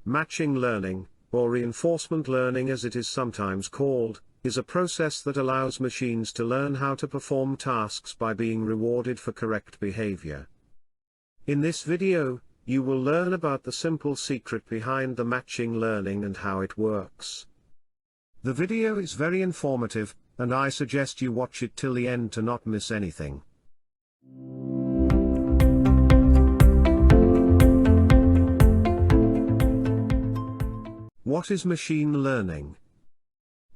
Matching learning, or reinforcement learning as it is sometimes called, is a process that allows machines to learn how to perform tasks by being rewarded for correct behavior. In this video, you will learn about the simple secret behind the matching learning and how it works. The video is very informative, and I suggest you watch it till the end to not miss anything. What is machine learning?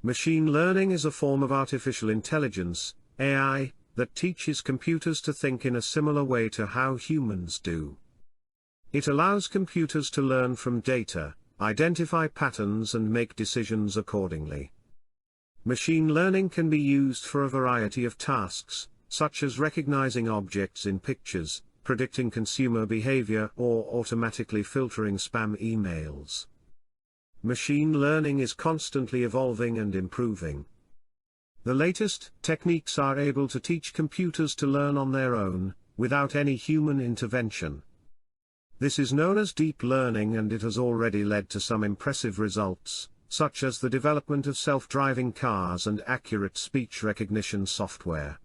Machine learning is a form of artificial intelligence, AI, that teaches computers to think in a similar way to how humans do. It allows computers to learn from data, identify patterns and make decisions accordingly. Machine learning can be used for a variety of tasks, such as recognizing objects in pictures, predicting consumer behavior, or automatically filtering spam emails. Machine learning is constantly evolving and improving. The latest techniques are able to teach computers to learn on their own, without any human intervention. This is known as deep learning, and it has already led to some impressive results, such as the development of self-driving cars and accurate speech recognition software.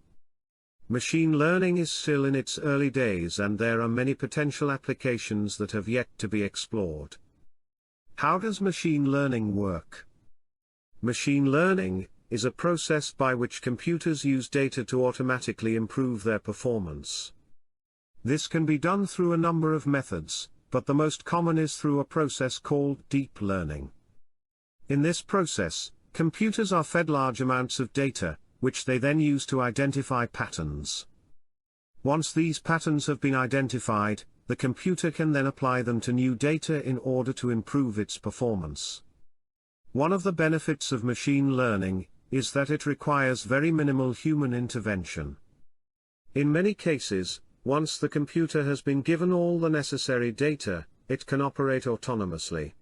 Machine learning is still in its early days, and there are many potential applications that have yet to be explored. How does machine learning work? Machine learning is a process by which computers use data to automatically improve their performance. This can be done through a number of methods, but the most common is through a process called deep learning. In this process, computers are fed large amounts of data, which they then use to identify patterns. Once these patterns have been identified, the computer can then apply them to new data in order to improve its performance. One of the benefits of machine learning is that it requires very minimal human intervention. In many cases, once the computer has been given all the necessary data, it can operate autonomously.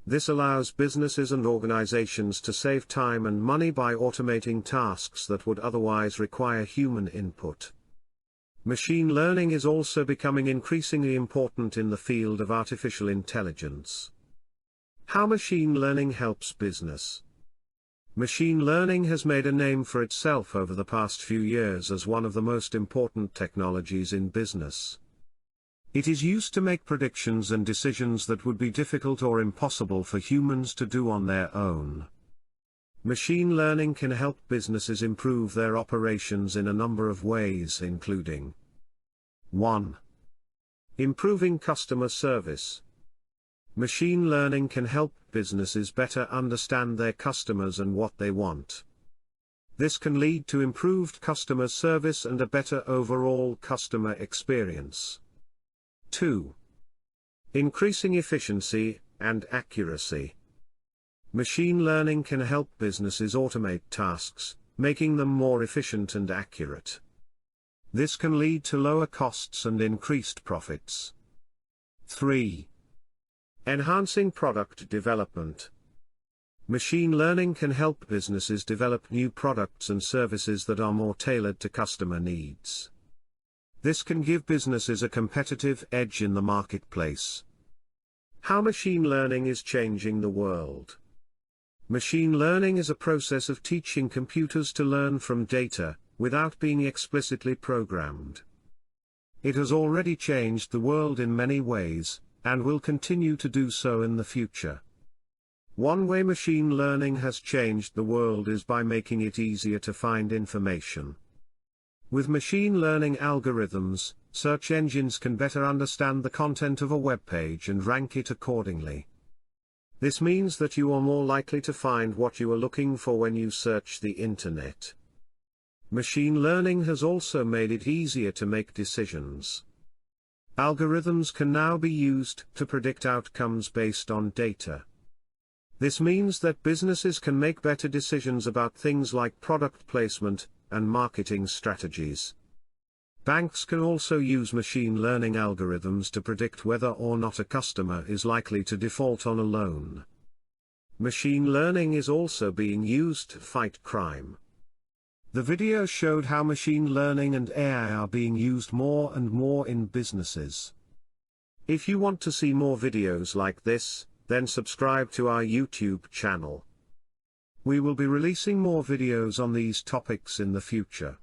This allows businesses and organizations to save time and money by automating tasks that would otherwise require human input. Machine learning is also becoming increasingly important in the field of artificial intelligence. How machine learning helps business. Machine learning has made a name for itself over the past few years as one of the most important technologies in business. It is used to make predictions and decisions that would be difficult or impossible for humans to do on their own. Machine learning can help businesses improve their operations in a number of ways, including 1. Improving customer service. Machine learning can help businesses better understand their customers and what they want. This can lead to improved customer service and a better overall customer experience. 2. Increasing efficiency and accuracy. Machine learning can help businesses automate tasks, making them more efficient and accurate. This can lead to lower costs and increased profits. 3. Enhancing product development. Machine learning can help businesses develop new products and services that are more tailored to customer needs. This can give businesses a competitive edge in the marketplace. How machine learning is changing the world. Machine learning is a process of teaching computers to learn from data, without being explicitly programmed. It has already changed the world in many ways, and will continue to do so in the future. One way machine learning has changed the world is by making it easier to find information. With machine learning algorithms, search engines can better understand the content of a web page and rank it accordingly. This means that you are more likely to find what you are looking for when you search the internet. Machine learning has also made it easier to make decisions. Algorithms can now be used to predict outcomes based on data. This means that businesses can make better decisions about things like product placement and marketing strategies. Banks can also use machine learning algorithms to predict whether or not a customer is likely to default on a loan. Machine learning is also being used to fight crime. The video showed how machine learning and AI are being used more and more in businesses. If you want to see more videos like this, then subscribe to our YouTube channel. We will be releasing more videos on these topics in the future.